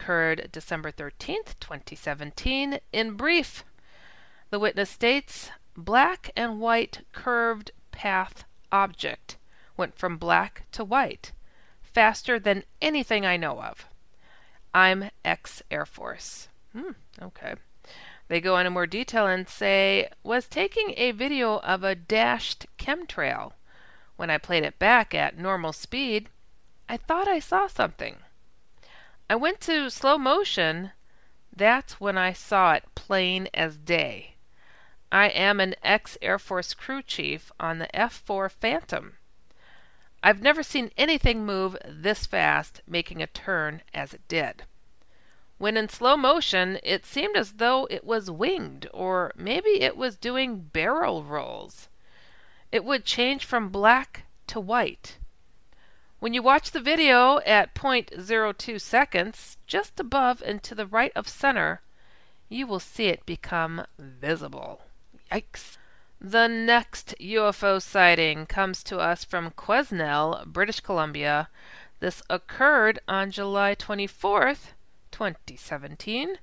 occurred December 13th, 2017. In brief, the witness states, black and white curved path object went from black to white, faster than anything I know of. I'm ex-Air Force. Okay. They go into more detail and say, was taking a video of a dashed chemtrail. When I played it back at normal speed, I thought I saw something. I went to slow motion. That's when I saw it plain as day. I am an ex-Air Force crew chief on the F-4 Phantom. I've never seen anything move this fast, making a turn as it did. When in slow motion, it seemed as though it was winged, or maybe it was doing barrel rolls. It would change from black to white. When you watch the video at 0.02 seconds, just above and to the right of center, you will see it become visible. Yikes. The next UFO sighting comes to us from Quesnel, British Columbia. This occurred on July 24th, 2017.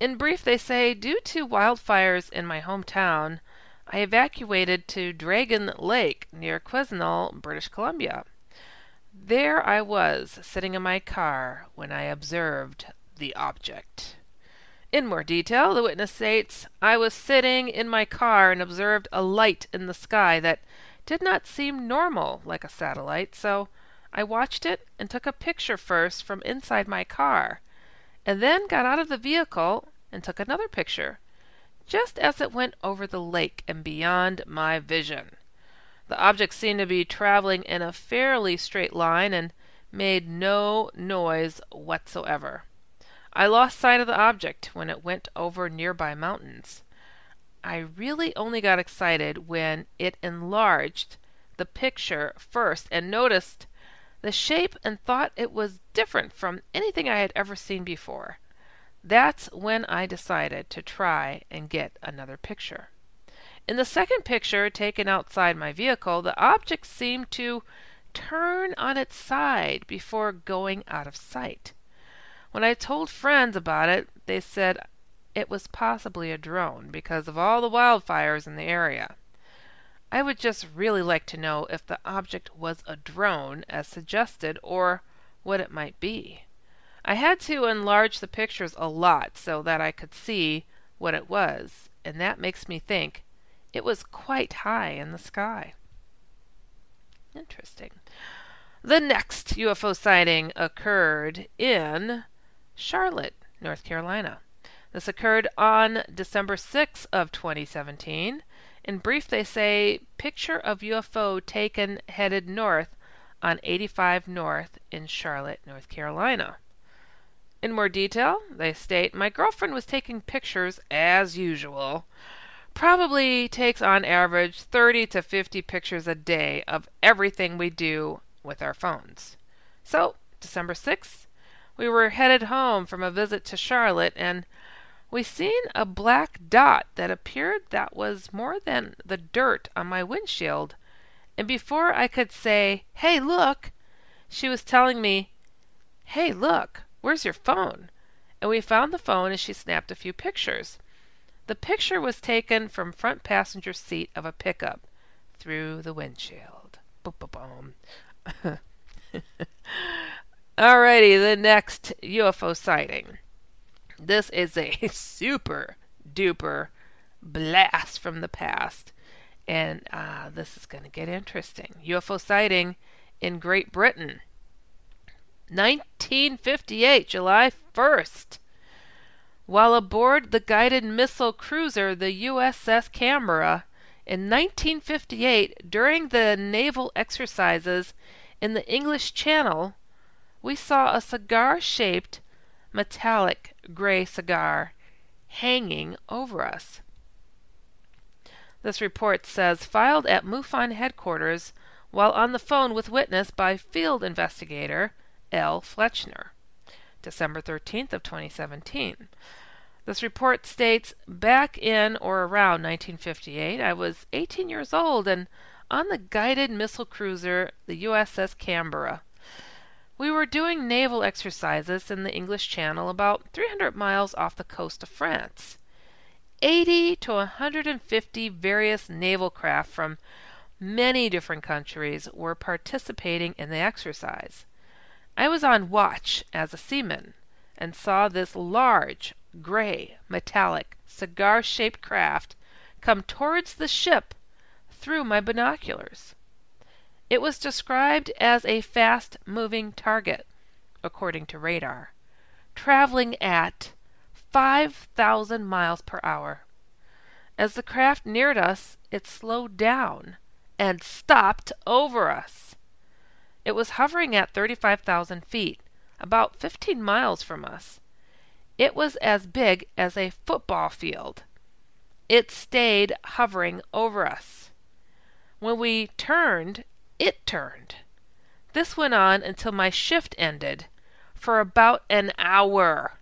In brief, they say, due to wildfires in my hometown, I evacuated to Dragon Lake near Quesnel, British Columbia. There I was, sitting in my car, when I observed the object. In more detail, the witness states, I was sitting in my car and observed a light in the sky that did not seem normal like a satellite, so I watched it and took a picture first from inside my car, and then got out of the vehicle and took another picture, just as it went over the lake and beyond my vision. The object seemed to be traveling in a fairly straight line and made no noise whatsoever. I lost sight of the object when it went over nearby mountains. I really only got excited when it enlarged the picture first and noticed the shape and thought it was different from anything I had ever seen before. That's when I decided to try and get another picture. In the second picture, taken outside my vehicle, the object seemed to turn on its side before going out of sight. When I told friends about it, they said it was possibly a drone because of all the wildfires in the area. I would just really like to know if the object was a drone as suggested or what it might be. I had to enlarge the pictures a lot so that I could see what it was, and that makes me think it was quite high in the sky. Interesting. The next UFO sighting occurred in Charlotte, North Carolina. This occurred on December 6th of 2017. In brief, they say, picture of UFO taken headed north on 85 North in Charlotte, North Carolina. In more detail, they state, my girlfriend was taking pictures as usual. Probably takes on average 30 to 50 pictures a day of everything we do with our phones. So, December 6th, we were headed home from a visit to Charlotte, and we seen a black dot that appeared that was more than the dirt on my windshield. And before I could say, hey, look, she was telling me, hey, look, where's your phone? And we found the phone and she snapped a few pictures. The picture was taken from front passenger seat of a pickup through the windshield. Boom, boom, boom. Alrighty, the next UFO sighting. This is a super duper blast from the past. And this is going to get interesting. UFO sighting in Great Britain. 1958, July 1st. While aboard the guided missile cruiser, the USS Canberra, in 1958, during the naval exercises in the English Channel, we saw a cigar-shaped metallic gray cigar hanging over us. This report says, filed at MUFON headquarters while on the phone with witness by field investigator L. Fletchner, December 13th of 2017. This report states, back in or around 1958, I was 18 years old and on the guided missile cruiser, the USS Canberra. We were doing naval exercises in the English Channel about 300 miles off the coast of France. 80 to 150 various naval craft from many different countries were participating in the exercise. I was on watch as a seaman and saw this large, gray, metallic, cigar-shaped craft come towards the ship through my binoculars. It was described as a fast-moving target, according to radar, traveling at 5,000 miles per hour. As the craft neared us, it slowed down and stopped over us. It was hovering at 35,000 feet, about 15 miles from us. It was as big as a football field. It stayed hovering over us. When we turned, it turned. This went on until my shift ended, for about an hour.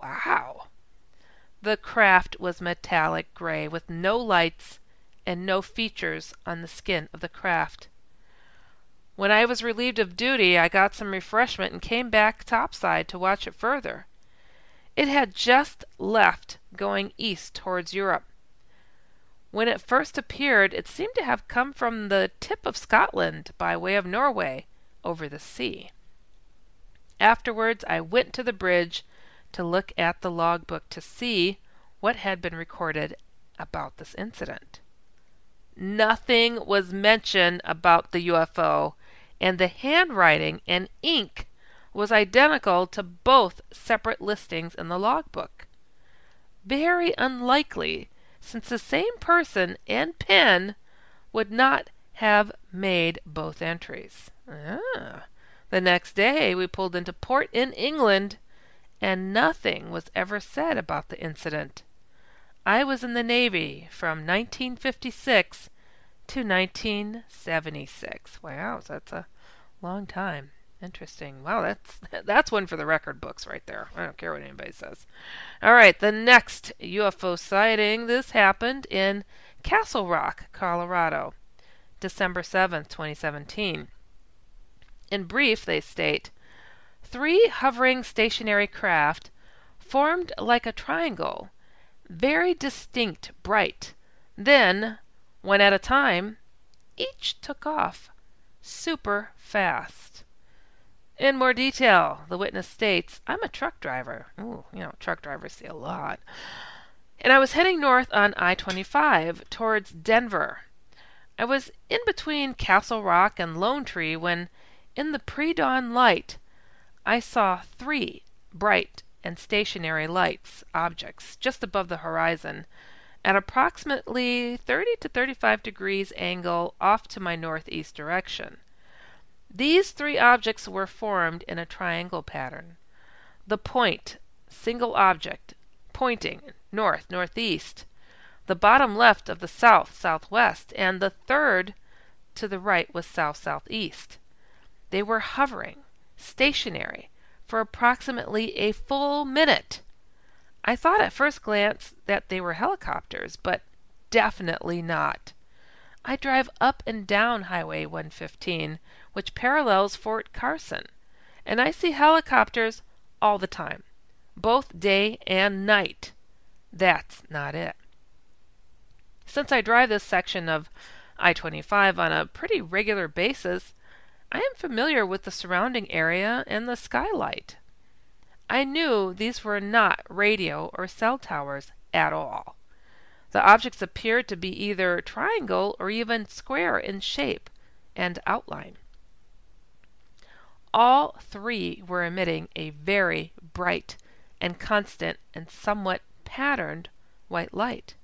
Wow! The craft was metallic gray with no lights and no features on the skin of the craft. When I was relieved of duty, I got some refreshment and came back topside to watch it further. It had just left, going east towards Europe. When it first appeared, it seemed to have come from the tip of Scotland by way of Norway over the sea. Afterwards, I went to the bridge to look at the logbook to see what had been recorded about this incident. Nothing was mentioned about the UFO, and the handwriting and ink was identical to both separate listings in the logbook. Very unlikely, since the same person and pen would not have made both entries. The next day we pulled into port in England, and nothing was ever said about the incident. I was in the Navy from 1956 to 1976. Wow, so that's a long time. Interesting. Wow, that's one for the record books right there. I don't care what anybody says. All right, the next UFO sighting. This happened in Castle Rock, Colorado, December 7th, 2017. In brief, they state, 3 hovering stationary craft formed like a triangle, very distinct, bright. Then, one at a time, each took off super fast. In more detail, the witness states, I'm a truck driver. Ooh, truck drivers see a lot. And I was heading north on I-25 towards Denver. I was in between Castle Rock and Lone Tree when, in the pre-dawn light, I saw 3 bright and stationary lights, objects, just above the horizon, at approximately 30 to 35 degrees angle off to my northeast direction. These 3 objects were formed in a triangle pattern. The point, single object, pointing north, northeast, the bottom left of the south, southwest, and the third to the right was south, southeast. They were hovering, stationary, for approximately a full minute. I thought at first glance that they were helicopters, but definitely not. I drive up and down Highway 115, which parallels Fort Carson, and I see helicopters all the time, both day and night. That's not it. Since I drive this section of I-25 on a pretty regular basis, I am familiar with the surrounding area and the skylight. I knew these were not radio or cell towers at all. The objects appeared to be either triangle or even square in shape and outline. All 3 were emitting a very bright and constant and somewhat patterned white light.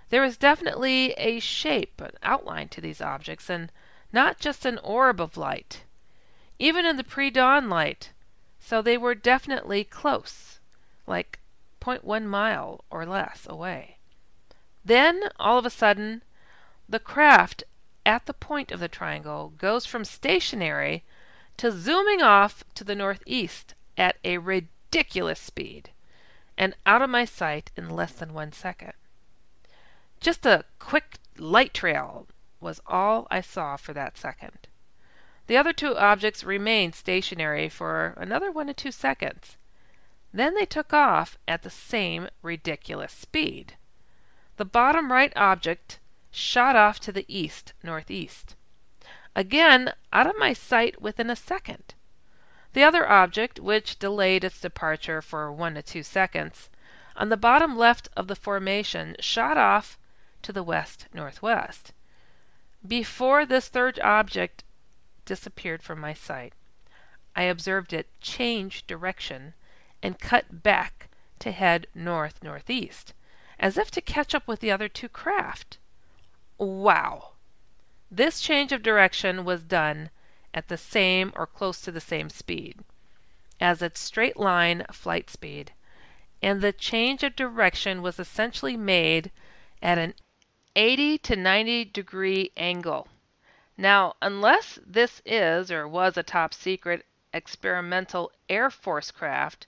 There was definitely a shape, an outline to these objects, and not just an orb of light, even in the pre-dawn light, so they were definitely close, like 0.1 mile or less away. Then, all of a sudden, the craft at the point of the triangle goes from stationary to zooming off to the northeast at a ridiculous speed, and out of my sight in less than 1 second. Just a quick light trail was all I saw for that second. The other two objects remained stationary for another 1 to 2 seconds. Then they took off at the same ridiculous speed. The bottom right object shot off to the east-northeast. Again, out of my sight within a second. The other object, which delayed its departure for 1 to 2 seconds, on the bottom left of the formation, shot off to the west-northwest. Before this third object disappeared from my sight, I observed it change direction and cut back to head north-northeast, as if to catch up with the other two craft. Wow! This change of direction was done at the same or close to the same speed as its straight line flight speed, and the change of direction was essentially made at an 80 to 90 degree angle. Now, unless this is or was a top secret experimental Air Force craft,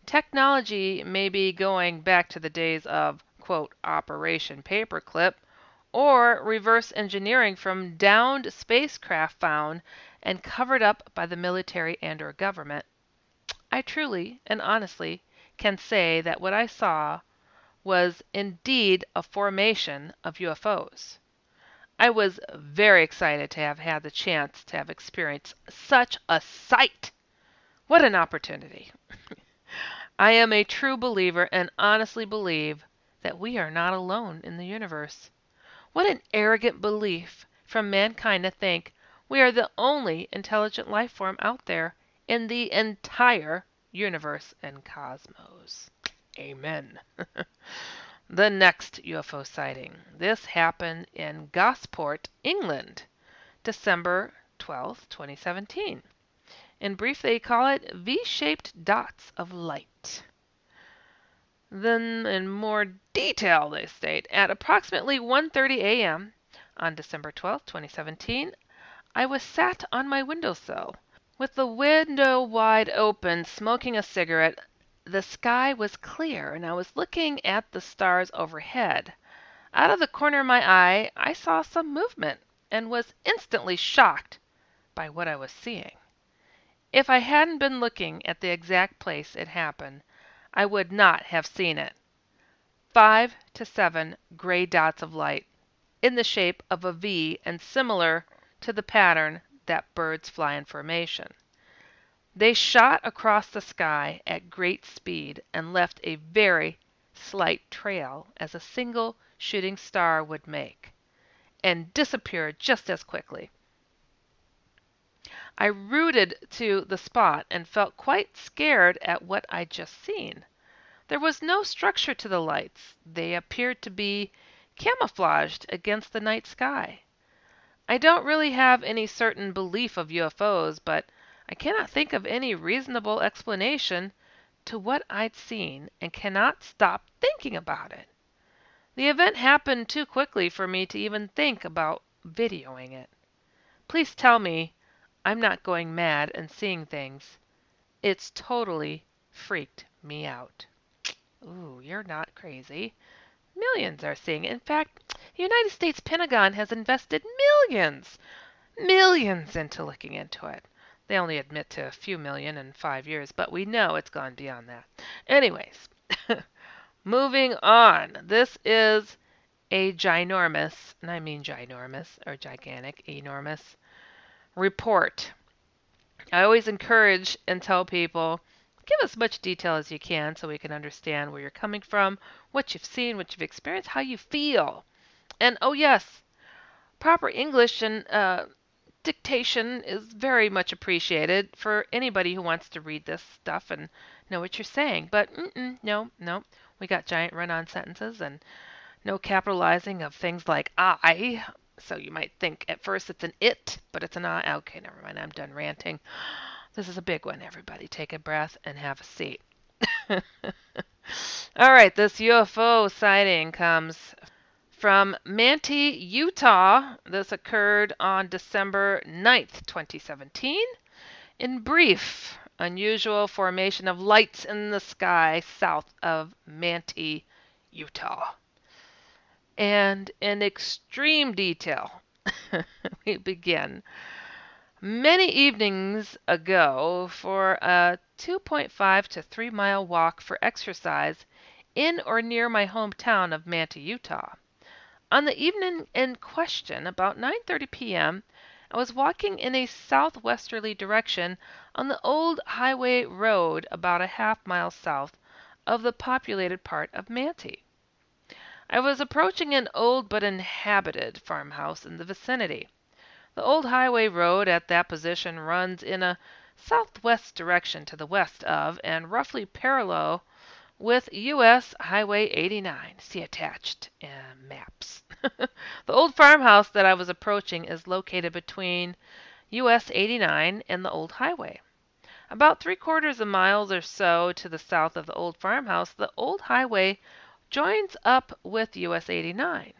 technology may be going back to the days of, quote, Operation Paperclip, or reverse engineering from downed spacecraft found and covered up by the military and or government. I truly and honestly can say that what I saw was indeed a formation of UFOs. I was very excited to have had the chance to have experienced such a sight. What an opportunity. I am a true believer and honestly believe that we are not alone in the universe. What an arrogant belief from mankind to think we are the only intelligent life form out there in the entire universe and cosmos. Amen. The next UFO sighting. This happened in Gosport, England, December 12, 2017. In brief, they call it V-shaped dots of light. Then, in more detail, they state, at approximately 1:30 a.m. on December 12, 2017, I was sat on my windowsill, with the window wide open, smoking a cigarette. The sky was clear, and I was looking at the stars overhead. Out of the corner of my eye, I saw some movement, and was instantly shocked by what I was seeing. If I hadn't been looking at the exact place it happened, I would not have seen it. 5 to 7 gray dots of light, in the shape of a V and similar to the pattern that birds fly in formation. They shot across the sky at great speed and left a very slight trail as a single shooting star would make, and disappeared just as quickly. I rooted to the spot and felt quite scared at what I'd just seen. There was no structure to the lights. They appeared to be camouflaged against the night sky. I don't really have any certain belief of UFOs, but I cannot think of any reasonable explanation to what I'd seen and cannot stop thinking about it. The event happened too quickly for me to even think about videoing it. Please tell me I'm not going mad and seeing things. It's totally freaked me out. Ooh, you're not crazy. Millions are seeing it. In fact, the United States Pentagon has invested millions into looking into it. They only admit to a few million in 5 years, but we know it's gone beyond that. Anyways, moving on. This is a ginormous, and I mean ginormous, or gigantic, enormous, report. I always encourage and tell people, give as much detail as you can so we can understand where you're coming from, what you've seen, what you've experienced, how you feel. And oh yes, proper English and dictation is very much appreciated for anybody who wants to read this stuff and know what you're saying. But no, we got giant run-on sentences and no capitalizing of things like I. So you might think at first it's an it, but it's an I. Okay, never mind. I'm done ranting. This is a big one, everybody. Take a breath and have a seat. All right, this UFO sighting comes from Manti, Utah. This occurred on December 9th, 2017. In brief, unusual formation of lights in the sky south of Manti, Utah. And in extreme detail, we begin. many evenings ago for a 2.5 to 3 mile walk for exercise in or near my hometown of Manti, Utah. On the evening in question, about 9:30 p.m., I was walking in a southwesterly direction on the old highway road about a half-mile south of the populated part of Manti. I was approaching an old but inhabited farmhouse in the vicinity. The old highway road at that position runs in a southwest direction to the west of, and roughly parallel with U.S. Highway 89. See attached maps. The old farmhouse that I was approaching is located between U.S. 89 and the old highway. About 3/4 of miles or so to the south of the old farmhouse, the old highway joins up with U.S. 89.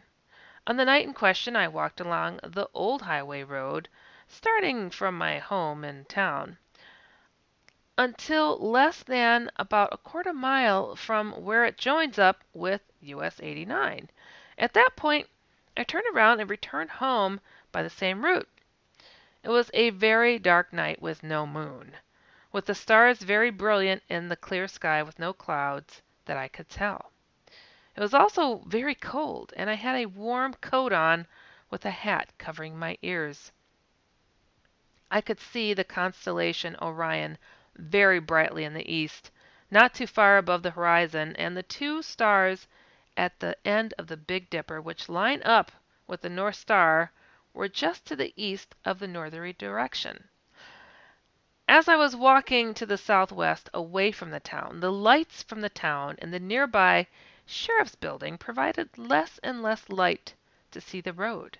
On the night in question, I walked along the old highway road, starting from my home in town, until less than about a quarter mile from where it joins up with US 89. At that point, I turned around and returned home by the same route. It was a very dark night with no moon, with the stars very brilliant in the clear sky with no clouds that I could tell. It was also very cold, and I had a warm coat on with a hat covering my ears. I could see the constellation Orion very brightly in the east, not too far above the horizon, and the two stars at the end of the Big Dipper, which line up with the North Star, were just to the east of the northerly direction. As I was walking to the southwest away from the town, the lights from the town and the nearby sheriff's building provided less and less light to see the road.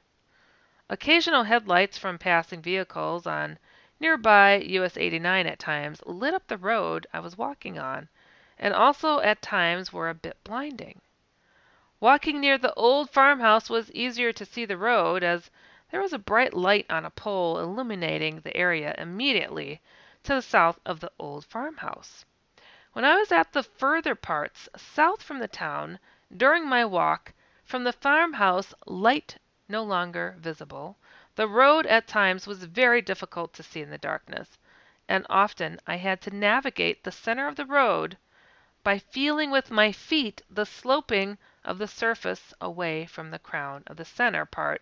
Occasional headlights from passing vehicles on nearby US 89 at times lit up the road I was walking on, and also at times were a bit blinding. Walking near the old farmhouse was easier to see the road, as there was a bright light on a pole illuminating the area immediately to the south of the old farmhouse. When I was at the further parts south from the town, during my walk from the farmhouse, light no longer visible, the road at times was very difficult to see in the darkness, and often I had to navigate the center of the road by feeling with my feet the sloping of the surface away from the crown of the center part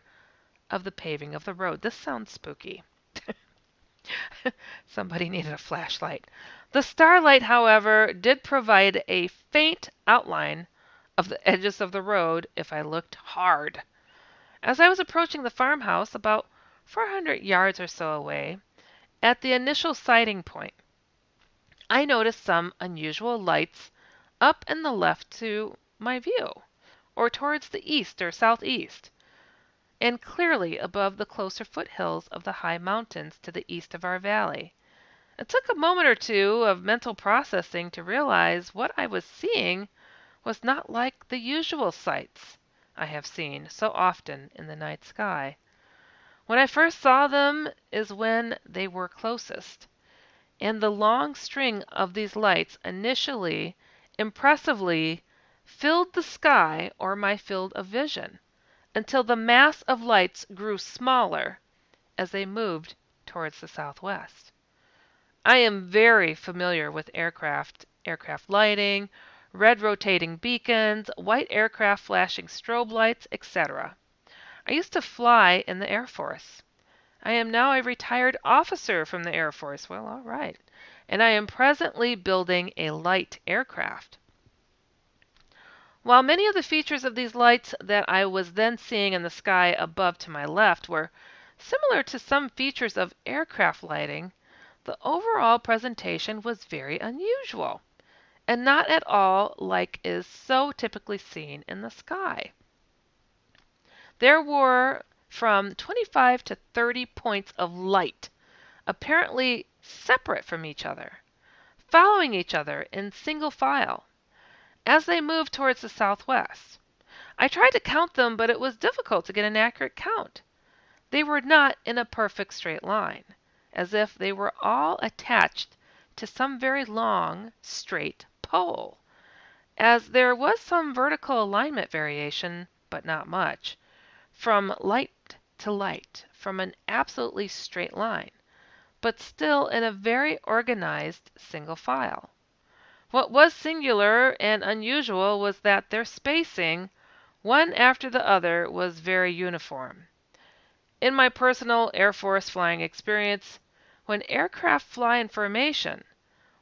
of the paving of the road. This sounds spooky. Somebody needed a flashlight. The starlight, however, did provide a faint outline of the edges of the road if I looked hard. As I was approaching the farmhouse, about 400 yards or so away, at the initial sighting point, I noticed some unusual lights up and the left to my view, or towards the east or southeast, and clearly above the closer foothills of the high mountains to the east of our valley. It took a moment or two of mental processing to realize what I was seeing was not like the usual sights I have seen so often in the night sky. When I first saw them is when they were closest, and the long string of these lights initially impressively filled the sky or my field of vision, until the mass of lights grew smaller as they moved towards the southwest. I am very familiar with aircraft lighting, red rotating beacons, white aircraft flashing strobe lights, etc. I used to fly in the Air Force. I am now a retired officer from the Air Force. Well, all right. And I am presently building a light aircraft. While many of the features of these lights that I was then seeing in the sky above to my left were similar to some features of aircraft lighting, the overall presentation was very unusual, and not at all like is so typically seen in the sky. There were from 25 to 30 points of light, apparently separate from each other, following each other in single file, as they moved towards the southwest. I tried to count them, but it was difficult to get an accurate count. They were not in a perfect straight line, as if they were all attached to some very long, straight pole, as there was some vertical alignment variation, but not much, from light to light, from an absolutely straight line. but still in a very organized single file. What was singular and unusual was that their spacing, one after the other, was very uniform. In my personal Air Force flying experience, when aircraft fly in formation,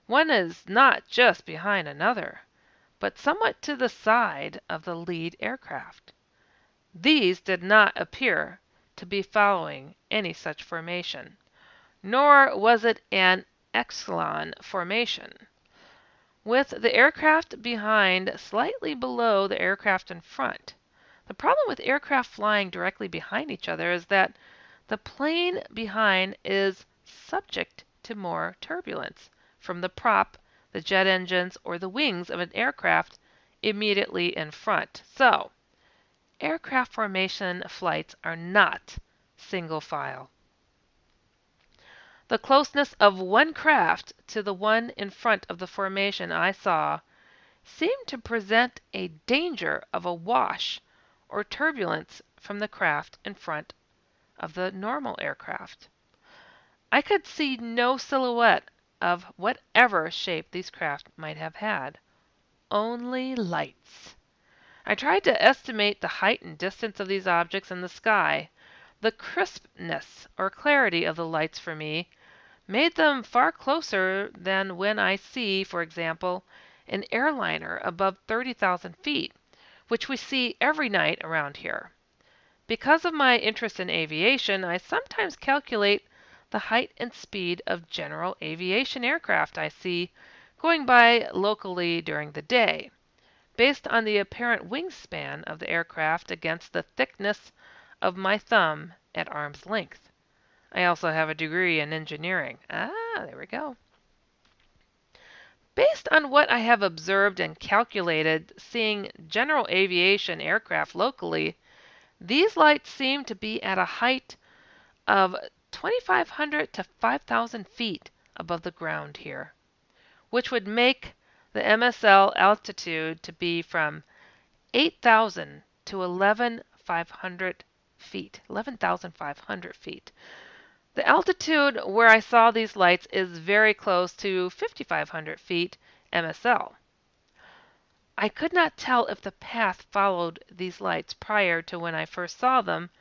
one is not just behind another, but somewhat to the side of the lead aircraft. These did not appear to be following any such formation, nor was it an echelon formation, with the aircraft behind slightly below the aircraft in front. The problem with aircraft flying directly behind each other is that the plane behind is subject to more turbulence from the prop, the jet engines, or the wings of an aircraft immediately in front. So, aircraft formation flights are not single file. The closeness of one craft to the one in front of the formation I saw seemed to present a danger of a wash or turbulence from the craft in front of the normal aircraft. I could see no silhouette of whatever shape these craft might have had, only lights. I tried to estimate the height and distance of these objects in the sky. The crispness or clarity of the lights for me made them far closer than when I see, for example, an airliner above 30,000 feet, which we see every night around here. Because of my interest in aviation, I sometimes calculate the height and speed of general aviation aircraft I see going by locally during the day, based on the apparent wingspan of the aircraft against the thickness of my thumb at arm's length. I also have a degree in engineering. There we go. Based on what I have observed and calculated seeing general aviation aircraft locally, these lights seem to be at a height of 2,500 to 5,000 feet above the ground here, which would make the MSL altitude to be from 8,000 to 11,500 feet. 11,500 feet. The altitude where I saw these lights is very close to 5,500 feet MSL. I could not tell if the path followed these lights prior to when I first saw them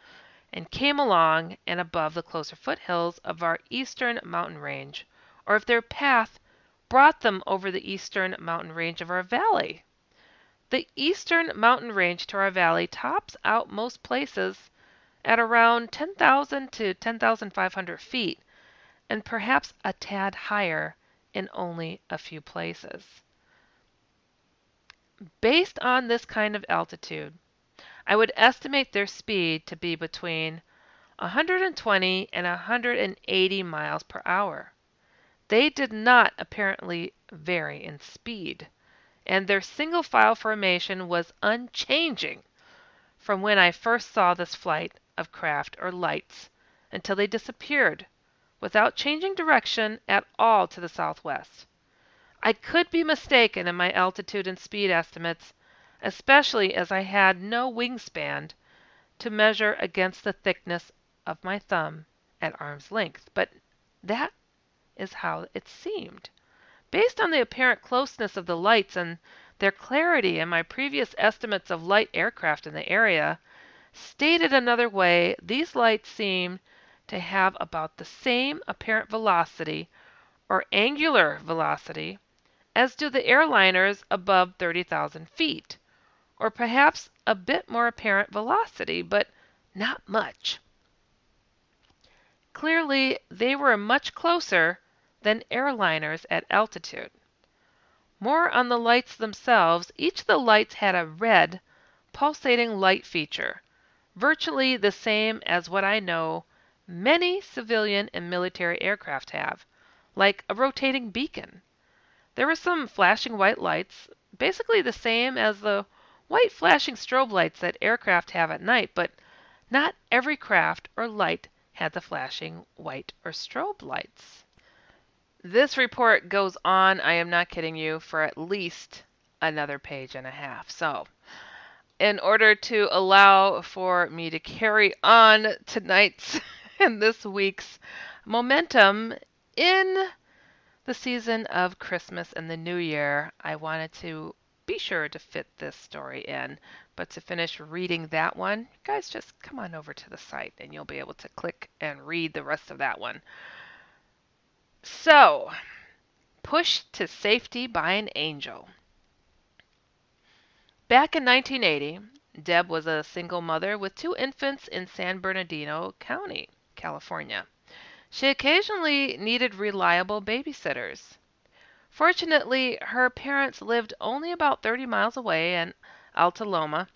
and came along and above the closer foothills of our eastern mountain range, or if their path brought them over the eastern mountain range of our valley. The eastern mountain range to our valley tops out most places at around 10,000 to 10,500 feet, and perhaps a tad higher in only a few places. Based on this kind of altitude, I would estimate their speed to be between 120 and 180 miles per hour. They did not apparently vary in speed, and their single file formation was unchanging from when I first saw this flight of craft or lights until they disappeared without changing direction at all to the southwest. I could be mistaken in my altitude and speed estimates, especially as I had no wingspan to measure against the thickness of my thumb at arm's length, but that is how it seemed. Based on the apparent closeness of the lights and their clarity and my previous estimates of light aircraft in the area, stated another way, these lights seem to have about the same apparent velocity or angular velocity as do the airliners above 30,000 feet, or perhaps a bit more apparent velocity, but not much. Clearly, they were much closer than airliners at altitude. More on the lights themselves, each of the lights had a red, pulsating light feature, virtually the same as what I know many civilian and military aircraft have, like a rotating beacon. There were some flashing white lights, basically the same as the white flashing strobe lights that aircraft have at night, but not every craft or light had the flashing white or strobe lights. This report goes on, I am not kidding you, for at least another page and a half. So, in order to allow for me to carry on tonight's and this week's momentum in the season of Christmas and the New Year, I wanted to be sure to fit this story in. But to finish reading that one, you guys just come on over to the site and you'll be able to click and read the rest of that one. So, pushed to safety by an angel. Back in 1980, Deb was a single mother with 2 infants in San Bernardino County, California. She occasionally needed reliable babysitters. Fortunately, her parents lived only about 30 miles away in Alta Loma.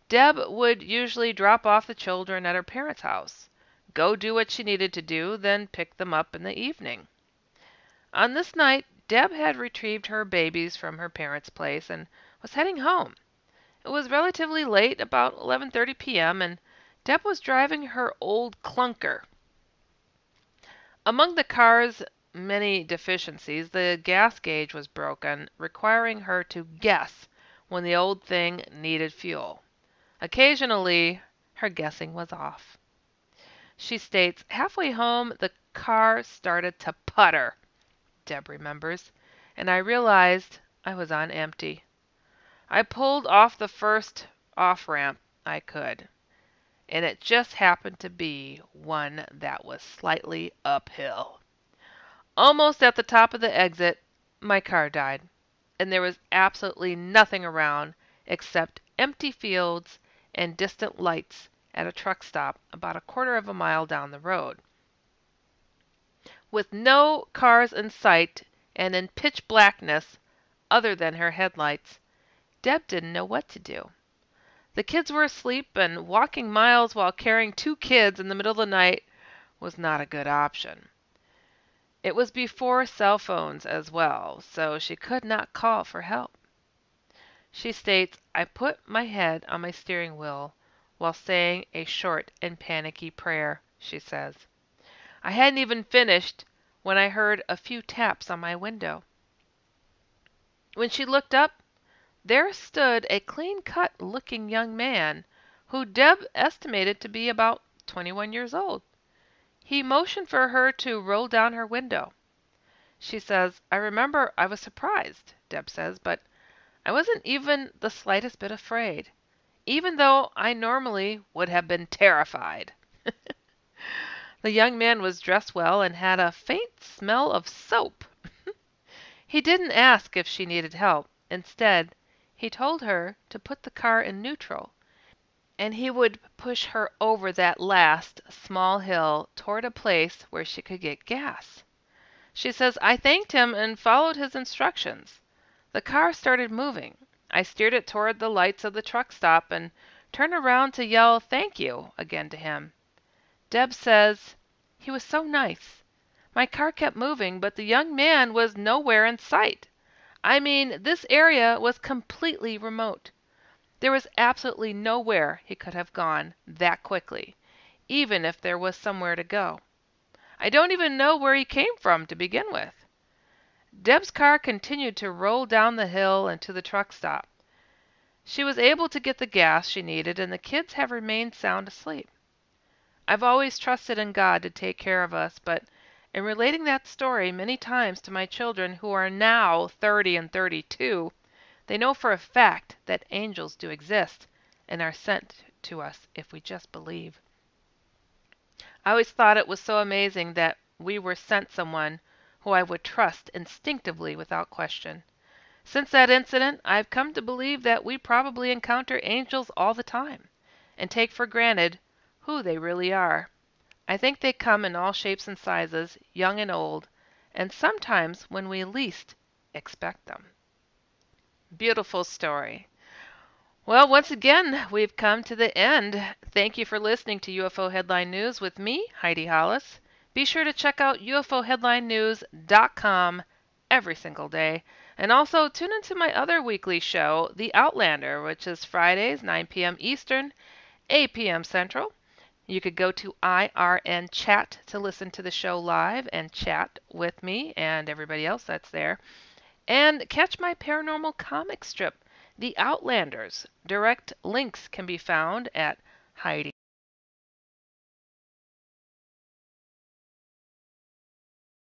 Deb would usually drop off the children at her parents' house, go do what she needed to do, then pick them up in the evening. On this night, Deb had retrieved her babies from her parents' place and was heading home. It was relatively late, about 11:30 p.m., and Deb was driving her old clunker. Among the car's many deficiencies, the gas gauge was broken, requiring her to guess when the old thing needed fuel. Occasionally, her guessing was off. She states, halfway home, the car started to putter, Deb remembers, and I realized I was on empty. I pulled off the first off-ramp I could, and it just happened to be one that was slightly uphill. Almost at the top of the exit, my car died, and there was absolutely nothing around except empty fields and distant lights at a truck stop about a quarter of a mile down the road. With no cars in sight and in pitch blackness other than her headlights, Deb didn't know what to do. The kids were asleep, and walking miles while carrying 2 kids in the middle of the night was not a good option. It was before cell phones as well, so she could not call for help. She states, I put my head on my steering wheel while saying a short and panicky prayer, she says. I hadn't even finished when I heard a few taps on my window. When she looked up, there stood a clean-cut looking young man who Deb estimated to be about 21 years old. He motioned for her to roll down her window. She says, I remember I was surprised, Deb says, but I wasn't even the slightest bit afraid, even though I normally would have been terrified. The young man was dressed well and had a faint smell of soap. He didn't ask if she needed help. Instead, he told her to put the car in neutral, and he would push her over that last small hill toward a place where she could get gas. She says, I thanked him and followed his instructions. The car started moving. I steered it toward the lights of the truck stop and turned around to yell thank you again to him. Deb says, he was so nice. My car kept moving, but the young man was nowhere in sight. I mean, this area was completely remote. There was absolutely nowhere he could have gone that quickly, even if there was somewhere to go. I don't even know where he came from to begin with. Deb's car continued to roll down the hill and to the truck stop. She was able to get the gas she needed, and the kids have remained sound asleep. I've always trusted in God to take care of us, but in relating that story many times to my children who are now 30 and 32, they know for a fact that angels do exist and are sent to us if we just believe. I always thought it was so amazing that we were sent someone who I would trust instinctively without question. Since that incident, I've come to believe that we probably encounter angels all the time and take for granted who they really are. I think they come in all shapes and sizes, young and old, and sometimes when we least expect them. Beautiful story. Well, once again, we've come to the end. Thank you for listening to UFO Headline News with me, Heidi Hollis. Be sure to check out ufoheadlinenews.com every single day. And also tune into my other weekly show, The Outlander, which is Fridays, 9 p.m. Eastern, 8 p.m. Central. You could go to IRN Chat to listen to the show live and chat with me and everybody else that's there. And catch my paranormal comic strip, The Outlanders. Direct links can be found at Heidi